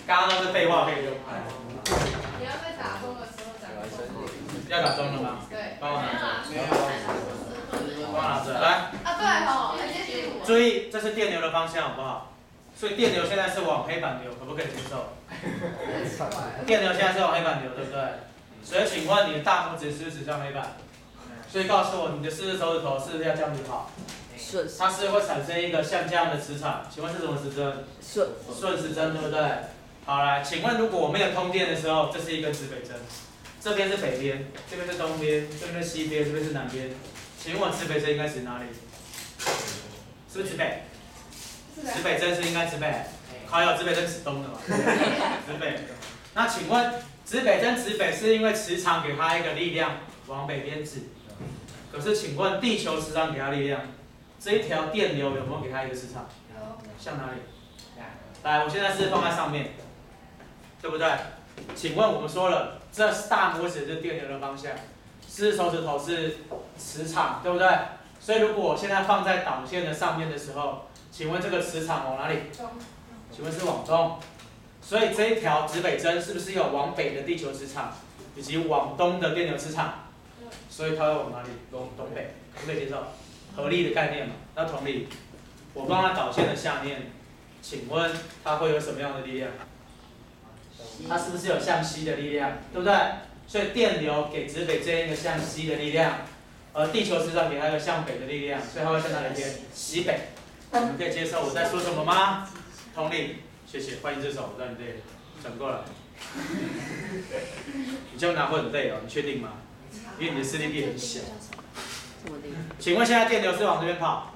刚刚都是废话，可以用。你要在打钟的时候讲。要打钟了吗？对。帮我拿着。帮我拿着，来。啊，对哦，很接近我。注意，这是电流的方向，好不好？所以电流现在是往黑板流，可不可以接受？电流现在是往黑板流，对不对？所以请问你的大拇指是不是指向黑板？所以告诉我，你的4只手指头是不是要这样子跑？它是会产生一个像这样的磁场，请问是什么时针？顺时针，对不对？好，来，请问如果我没有通电的时候，这是一根指北针，这边是北边，这边是东边，这边是西边，这边是南边，请问指北针应该指哪里？是不是指北？指北针是应该指北，还有指北针指东的嘛？指北。那请问指北针指北是因为磁场给它一个力量往北边指，可是请问地球磁场给它力量，这一条电流有没有给它一个磁场？有。向哪里？来，我现在是放在上面，对不对？请问我们说了，这大拇指是电流的方向，4只手指头是磁场，对不对？所以如果我现在放在导线的上面的时候，请问这个磁场往哪里？请问是往东。所以这一条指北针是不是有往北的地球磁场，以及往东的电流磁场？所以它会往哪里？东北，可不可以接受？合力的概念嘛。那同理，我放在导线的下面，请问它会有什么样的力量？它是不是有向西的力量？对不对？所以电流给指北针一个向西的力量，而地球磁场给它一个向北的力量，所以它会向哪里偏？西北。你们可以接受我在说什么吗？同理，谢谢，欢迎这手，我让你累了，转过来。你这样拿会很累哦，你确定吗？因为你的视力臂很小。请问现在电流是往这边跑，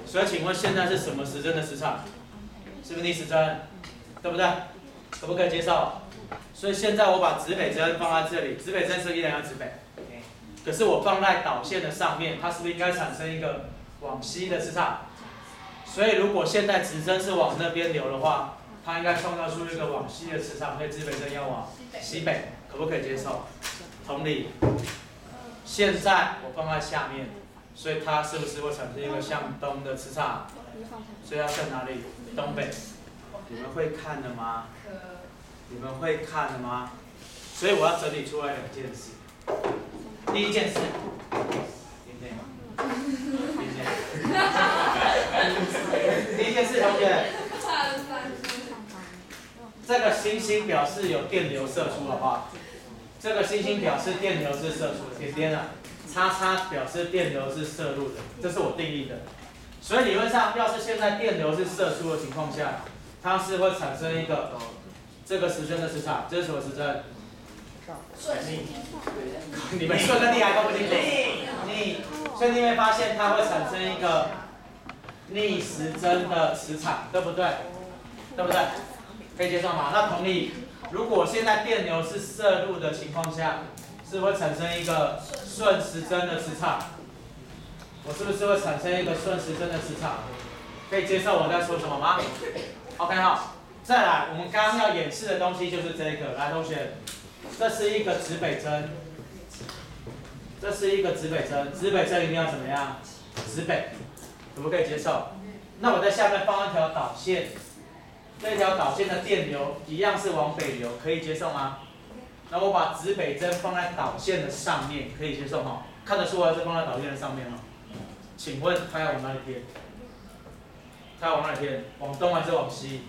所以请问现在是什么时针的磁场？是不是逆时针？对不对？可不可以接受？所以现在我把指北针放在这里，指北针是依然要指北，可是我放在导线的上面，它是不是应该产生一个往西的磁场？所以如果现在指针是往那边流的话，它应该创造出一个往西的磁场，所以指北针要往西北，可不可以接受？同理，现在我放在下面，所以它是不是会产生一个向东的磁场？所以要向哪里？东北。你们会看的吗？你们会看的吗？所以我要整理出来2件事。第一件事，第一件事，同学，这个星星表示有电流射出的话，这个星星表示电流是射出的，点点啊，叉叉表示电流是射入的，这是我定义的。所以理论上，要是现在电流是射出的情况下，它是会产生一个这个时针的磁场，这是什么时针？逆。你们顺跟逆还都不清楚？逆。所以你会发现它会产生一个逆时针的磁场，对不对？对不对？可以接受吗？那同理，如果现在电流是射入的情况下，是会产生一个顺时针的磁场。我是不是会产生一个顺时针的磁场？可以接受我在说什么吗 ？OK 好，再来，我们刚刚要演示的东西就是这个。来，同学，这是一个指北针，这是一个指北针，指北针一定要怎么样？指北，可不可以接受？那我在下面放一条导线，这条导线的电流一样是往北流，可以接受吗？那我把指北针放在导线的上面，可以接受吗？看得出来是放在导线的上面吗？请问它要往哪里偏？它要往哪里偏？往东还是往西？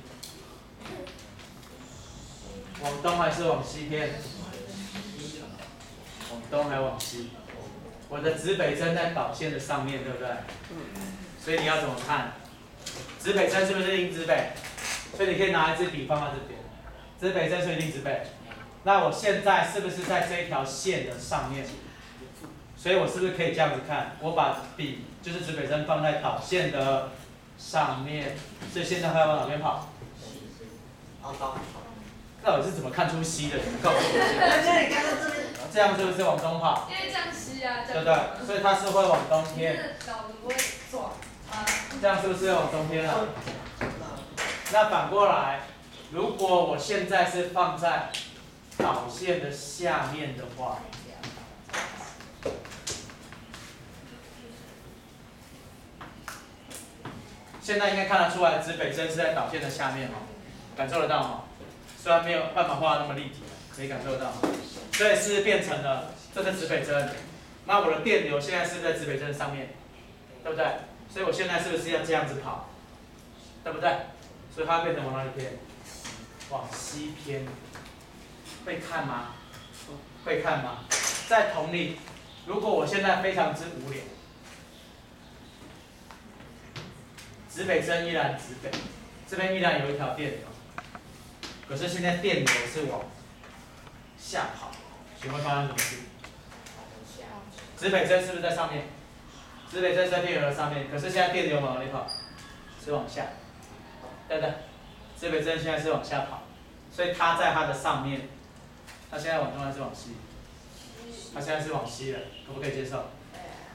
往东还是往西偏？往东还往西？我的指北针在导线的上面，对不对？所以你要怎么看？指北针是不是硬指北？所以你可以拿一支笔放在这边。指北针是硬指北。那我现在是不是在这一条线的上面？所以我是不是可以这样子看？我把笔就是指北针放在导线的上面，所以现在它要往哪边跑？那我是怎么看出西的？你告诉我。这样是不是往东跑？因为这样西啊，对不对？所以它是会往东偏。脑子不会转啊。这样是不是往东偏了？那反过来，如果我现在是放在导线的下面的话，现在应该看得出来，指北针是在导线的下面哦，感受得到吗？虽然没有办法画那么立体，可以感受到，所以是变成了这是指北针。那我的电流现在是在指北针上面，对不对？所以我现在是不是要这样子跑，对不对？所以它变成往哪里偏？往西偏。会看吗？会看吗？在同理，如果我现在非常之无聊，指北针依然指北，这边依然有一条电流，可是现在电流是往下跑，请问发生什么事？指北针是不是在上面？指北针是在电流的上面，可是现在电流往哪里跑？是往下，对不对？指北针现在是往下跑，所以它在它的上面，它现在往东还是往西？它现在是往西了，可不可以接受？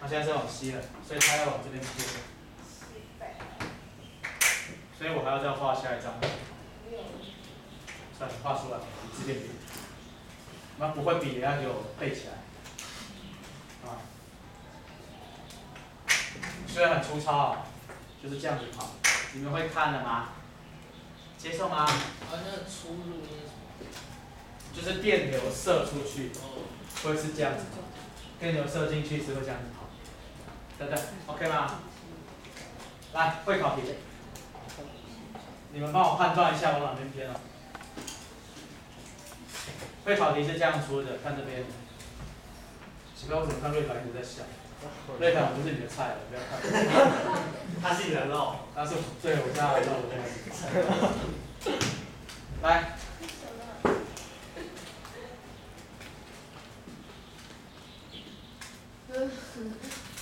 它现在是往西了，所以它要往这边偏。所以我还要再画下一张。算了，画出来，字变笔。那不会笔也要给我背起来。啊。虽然很粗糙啊，就是这样子跑。你们会看了吗？接受吗？那个出入那是什么？就是电流射出去，会是这样子。电流射进去是会这样子跑，对不对 ？OK 吗？来，会考题。你们帮我判断一下往哪边偏了。会考题是这样出的，看这边。奇怪，为什么看瑞考一直在笑？瑞考不是你的菜了，不要看。他是你的肉，他是对我家的肉，我这个。来。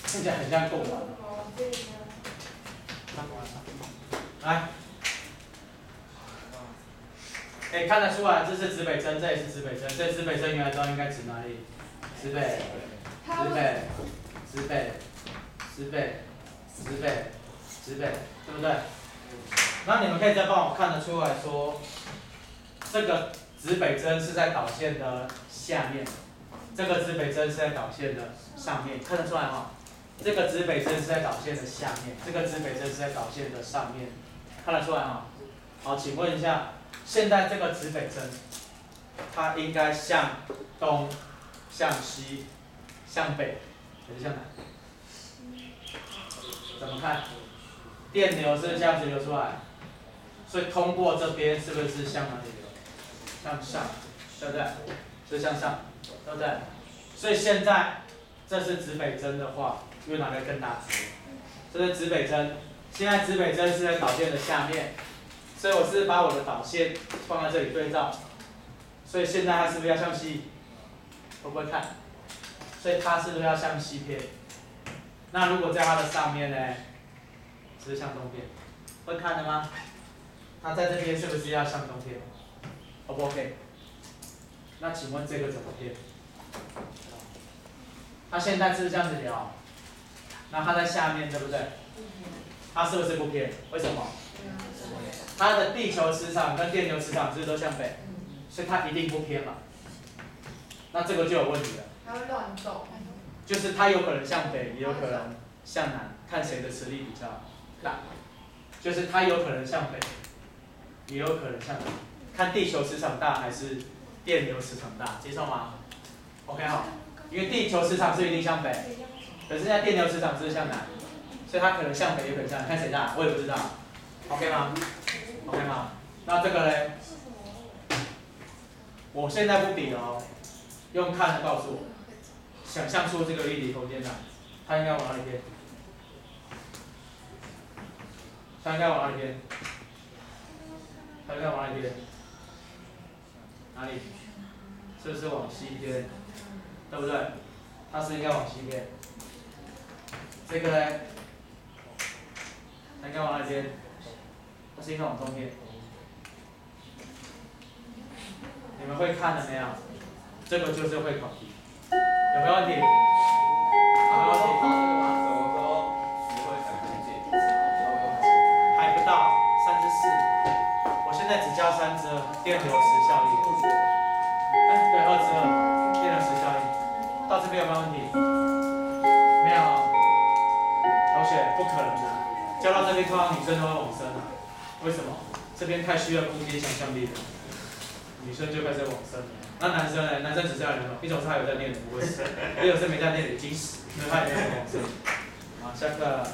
看起来很像贡丸。来，可以看得出来，这是指北针，这也是指北针。这指北针原来知道应该指哪里？指北，指北，指北，指北，指北，指北，对不对？那你们可以再帮我看得出来说，这个指北针是在导线的下面，这个指北针是在导线的上面，看得出来哈？这个指北针是在导线的下面，这个指北针是在导线的上面，看得出来哈？好，请问一下，现在这个指北针，它应该向东、向西、向北，还是向南？怎么看？电流是这样子流出来，所以通过这边是不是向哪里流？向上，对不对？是向上，对不对？所以现在这是指北针的话，因为哪个更大值？这是指北针，现在指北针是在导线的下面，所以我是把我的导线放在这里对照，所以现在它是不是要向西？会不会看？所以它是不是要向西偏？那如果在它的上面呢？是不是向东偏？会看的吗？它在这边是不是要向东偏 ？O 不 OK？ 那请问这个怎么偏？它现在是这样子流，那它在下面对不对？它是不是不偏？为什么？它的地球磁场跟电流磁场是不是都向北？所以它一定不偏嘛。那这个就有问题了。它会乱动。就是它有可能向北，也有可能向南，看谁的磁力比较大。就是它有可能向北，也有可能向南，看地球磁场大还是电流磁场大，接受吗 ？OK 好，因为地球磁场是一定向北，可是现在电流磁场是向南，所以它可能向北，也可能向南，看谁大，我也不知道。OK 吗 ？OK 吗？那这个呢？我现在不比哦，用看的告诉我，想象出这个立体空间来，它应该往哪里偏？它应该往哪里偏？它应该往哪里偏？哪里？是不是往西偏？对不对？它是应该往西偏。这个呢？它应该往哪里偏？它是应该往东偏。你们会看了没有？这个就是会考题，有没有问题？有没有问题？还不到3/4，我现在只教3支了，电流磁效应。对，2支了，电流磁效应。到这边有没有问题？没有。同学，不可能的，教到这边通常女生都会往生了。为什么？这边太需要空间想象力了。女生就开始往生。那男生呢？男生只剩下两种，一种是还有在念的不会死，一种是没在念的已经死，那他也没有往生。好，下课了。